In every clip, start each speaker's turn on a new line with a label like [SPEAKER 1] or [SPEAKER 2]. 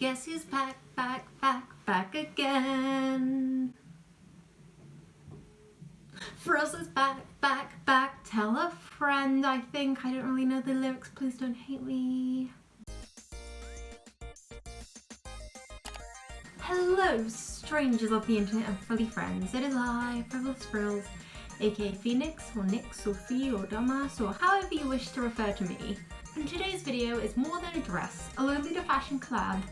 [SPEAKER 1] Guess who's back again? Frost is back. Tell a friend, I think. I don't really know the lyrics, please don't hate me. Hello, strangers of the internet and fully friends. It is I, Frivolous Frills, aka Phoenix, or Nick, Sophie, or Dumbass, or however you wish to refer to me. And today's video is more than a dress, a Lolita fashion collab.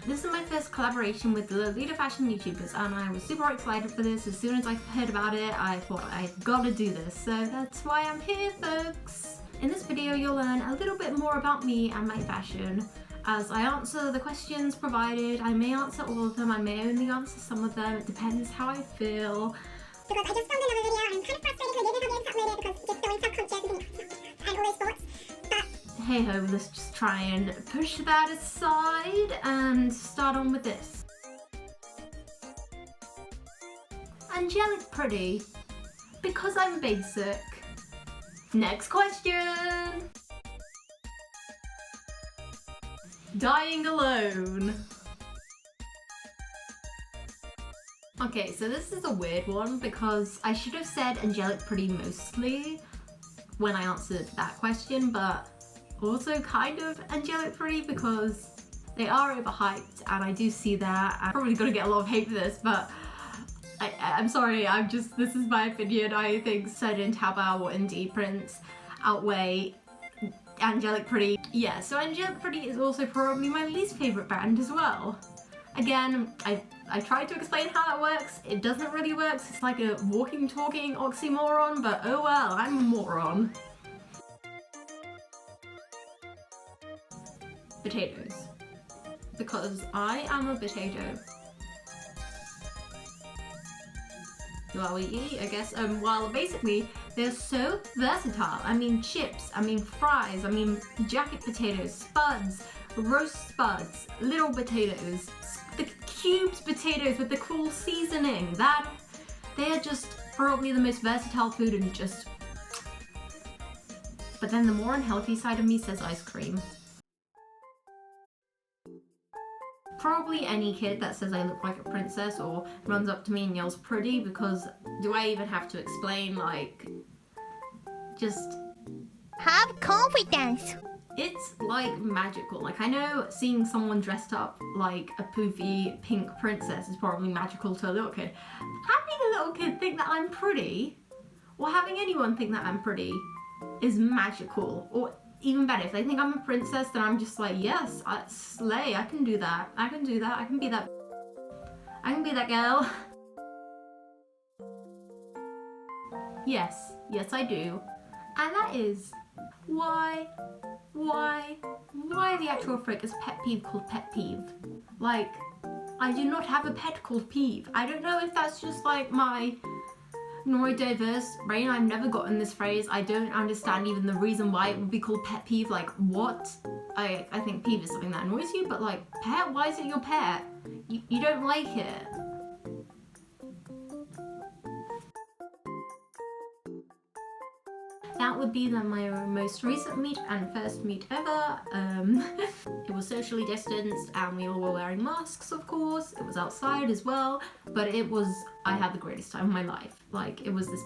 [SPEAKER 1] This is my first collaboration with the Lolita fashion YouTubers, and I was super excited for this. As soon as I heard about it, I thought I've got to do this, so that's why I'm here, folks. In this video, you'll learn a little bit more about me and my fashion. As I answer the questions provided, I may answer all of them, I may only answer some of them, it depends how I feel.
[SPEAKER 2] Because I just filmed another video and I'm kind of frustrated because I didn't have the uploaded because just feeling subconscious and all those thoughts. But
[SPEAKER 1] hey ho, let's just try and push that aside and start on with this. Angelic pretty, because I'm basic. Next question. Dying alone. Okay, so this is a weird one because I should have said angelic pretty mostly when I answered that question, but also kind of angelic pretty because they are overhyped and I do see that. I'm probably gonna get a lot of hate for this, but I'm sorry, this is my opinion. I think certain Taobao or indie prints outweigh angelic pretty. Yeah, so angelic pretty is also probably my least favorite brand as well. Again, I tried to explain how that works. It doesn't really work. It's like a walking, talking oxymoron, but oh well, I'm a moron. Potatoes. Because I am a potato. Well, we eat, I guess. Well, basically, they're so versatile. I mean chips, I mean fries, I mean jacket potatoes, spuds, roast spuds, little potatoes, the cubed potatoes with the cool seasoning. They are just probably the most versatile food and just... But then the more unhealthy side of me says ice cream. Probably any kid that says I look like a princess or runs up to me and yells pretty, because do I even have to explain, like, just...
[SPEAKER 2] have confidence.
[SPEAKER 1] It's like magical. Like, I know seeing someone dressed up like a poofy pink princess is probably magical to a little kid. Having a little kid think that I'm pretty, or having anyone think that I'm pretty, is magical. Or even better, if they think I'm a princess, then I'm just like, yes, I slay, I can do that. I can do that. I can be that girl. Yes, I do. And that is why the actual frick is pet peeve called pet peeve? Like, I do not have a pet called peeve. I don't know if that's just like my neurodiverse brain. I've never gotten this phrase. I don't understand even the reason why it would be called pet peeve. Like, what? I think peeve is something that annoys you, but like, pet? Why is it your pet? You don't like it. That would be my most recent meet and first meet ever. It was socially distanced and we all were wearing masks, of course. It was outside as well, but I had the greatest time of my life. Like, it was this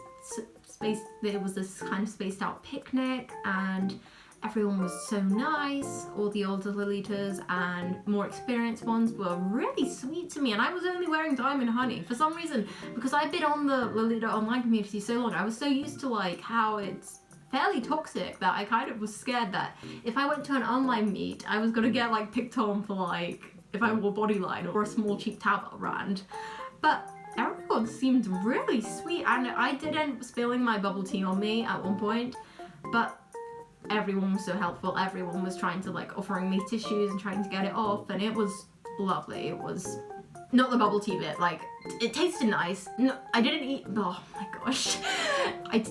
[SPEAKER 1] kind of spaced out picnic and everyone was so nice. All the older Lolitas and more experienced ones were really sweet to me, and I was only wearing Diamond Honey for some reason, because I've been on the Lolita online community so long. I was so used to like how it's fairly toxic that I kind of was scared that if I went to an online meet, I was gonna get like picked on for like if I wore Bodyline or a small cheap Taobao brand. But everyone seemed really sweet, and I did end up spilling my bubble tea on me at one point, but everyone was so helpful. Everyone was trying to like offering me tissues and trying to get it off, and it was lovely. It was not the bubble tea bit, like it tasted nice. No, I didn't eat, oh my gosh. It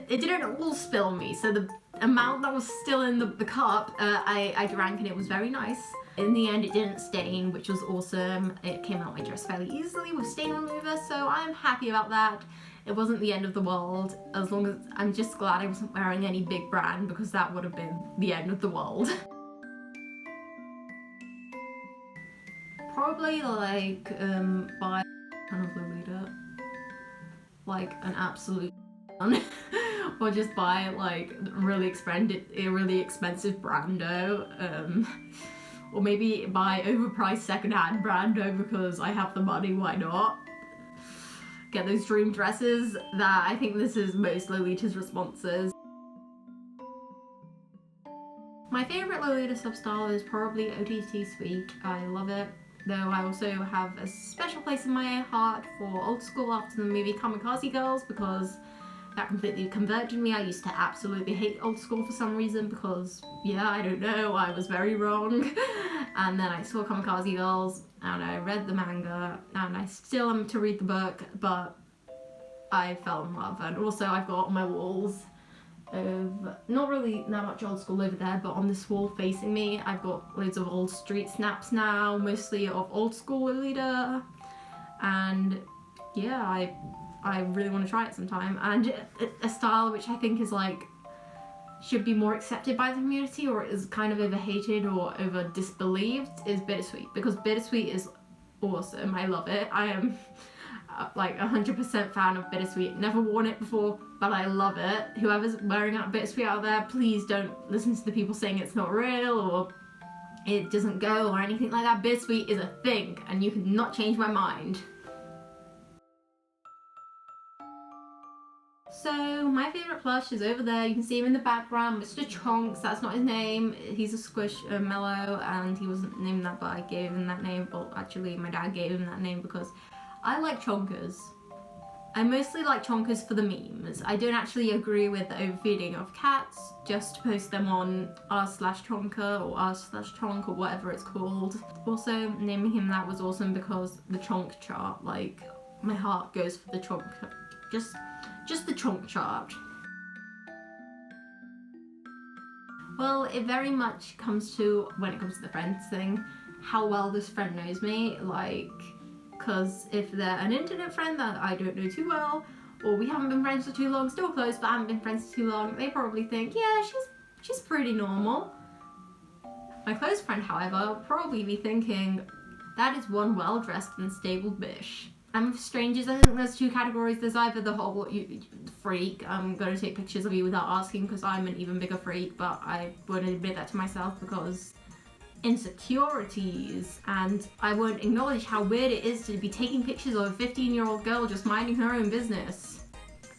[SPEAKER 1] didn't all spill me, so the amount that was still in the cup, I drank and it was very nice. In the end, it didn't stain, which was awesome. It came out my dress fairly easily with stain remover, so I'm happy about that. It wasn't the end of the world, as long as I'm just glad I wasn't wearing any big brand, because that would have been the end of the world. probably like buy kind of Lolita, like an absolute or just buy like really expensive brando, or maybe buy overpriced secondhand brando because I have the money, why not? Get those dream dresses. That I think this is most Lolita's responses. My favourite Lolita substyle is probably OTT Sweet. I love it, though I also have a special place in my heart for old school after the movie Kamikaze Girls, because that completely converted me. I used to absolutely hate old school for some reason because, yeah, I don't know, I was very wrong. And then I saw Kamikaze Girls and I read the manga and I still am to read the book, but I fell in love. And also I've got on my walls of not really that much old school over there, but on this wall facing me I've got loads of old street snaps now, mostly of old school Lolita, and yeah, I really want to try it sometime. And a style which I think is like should be more accepted by the community, or is kind of over-hated or over-disbelieved, is Bittersweet, because Bittersweet is awesome. I love it. I am like 100% fan of Bittersweet. Never worn it before, but I love it. Whoever's wearing out Bittersweet out there, please don't listen to the people saying it's not real or it doesn't go or anything like that. Bittersweet is a thing and you cannot change my mind. So my favourite plush is over there. You can see him in the background, Mr. Chonks. That's not his name. He's a squish mellow, and he wasn't named that, but I gave him that name. Well, actually my dad gave him that name because I like chonkers. I mostly like chonkers for the memes. I don't actually agree with the overfeeding of cats just to post them on r/chonker or r/chonk or whatever it's called. Also, naming him that was awesome because the chonk chart, like, my heart goes for the chonk. Just the chonk chart. Well, it very much comes to, when it comes to the friends thing, how well this friend knows me. Like, because if they're an internet friend that I don't know too well, or we haven't been friends for too long, still close but haven't been friends for too long, they probably think, yeah, she's pretty normal. My close friend, however, will probably be thinking, that is one well-dressed and stable bish. And with strangers, I think there's two categories. There's either the whole freak, I'm gonna take pictures of you without asking because I'm an even bigger freak, but I wouldn't admit that to myself because insecurities, and I won't acknowledge how weird it is to be taking pictures of a 15-year-old girl just minding her own business.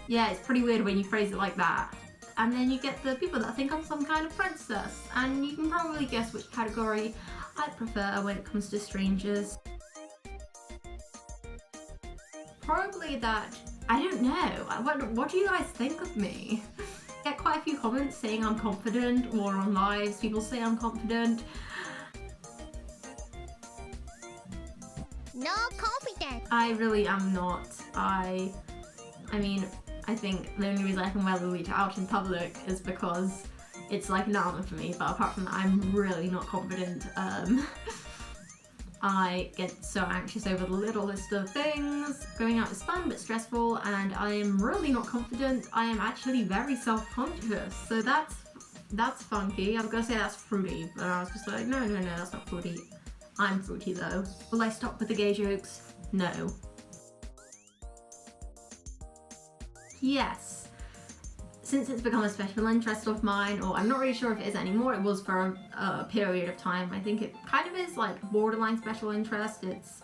[SPEAKER 1] Yeah, it's pretty weird when you phrase it like that. And then you get the people that think I'm some kind of princess, and you can probably guess which category I prefer when it comes to strangers. Probably that, I don't know, what do you guys think of me? I get quite a few comments saying I'm confident, or on lives people say I'm confident.
[SPEAKER 2] No confidence.
[SPEAKER 1] I really am not. I mean, I think the only reason I can wear Lolita out in public is because it's like an honor for me, but apart from that, I'm really not confident. I get so anxious over the littlest of things. Going out is fun but stressful, and I am really not confident. I am actually very self-conscious, so that's funky. I was gonna say that's fruity, but I was just like, no, that's not fruity. I'm fruity though. Will I stop with the gay jokes? No. Yes. Since it's become a special interest of mine, or I'm not really sure if it is anymore, it was for a period of time. I think it kind of is like borderline special interest. It's,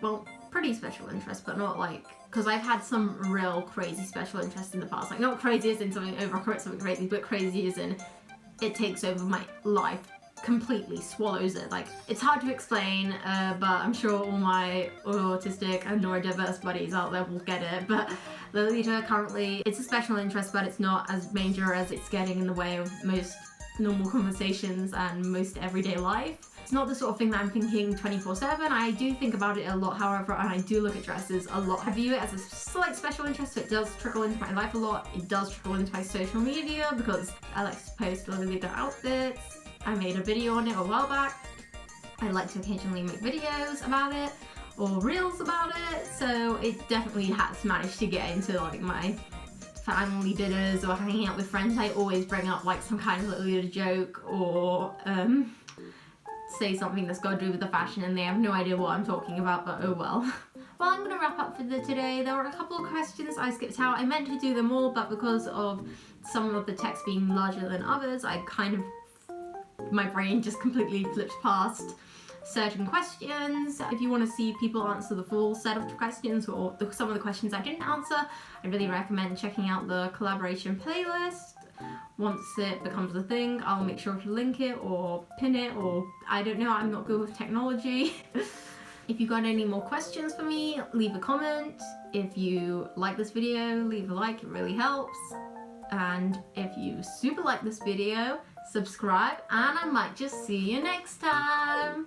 [SPEAKER 1] well, pretty special interest, but not like, because I've had some real crazy special interest in the past. Like, not crazy as in something crazy, but crazy as in it takes over my life completely, swallows it. Like, it's hard to explain, but I'm sure all my autistic and neurodiverse buddies out there will get it. But Lolita currently, it's a special interest, but it's not as major as it's getting in the way of most normal conversations and most everyday life. It's not the sort of thing that I'm thinking 24/7. I do think about it a lot, however, and I do look at dresses a lot. I view it as a slight special interest, so it does trickle into my life a lot. It does trickle into my social media because I like to post Lolita outfits. I made a video on it a while back. I like to occasionally make videos about it or reels about it, so it definitely has managed to get into like my family dinners or hanging out with friends. I always bring up like some kind of Lolita joke or say something that's got to do with the fashion and they have no idea what I'm talking about, but oh well. Well, I'm gonna wrap up for today. There were a couple of questions I skipped out. I meant to do them all, but because of some of the text being larger than others, my brain just completely flipped past certain questions. If you want to see people answer the full set of questions or some of the questions I didn't answer, I really recommend checking out the collaboration playlist. Once it becomes a thing, I'll make sure to link it or pin it, or I don't know, I'm not good with technology. If you got any more questions for me, leave a comment. If you like this video, leave a like, it really helps. And if you super like this video, subscribe, and I might just see you next time.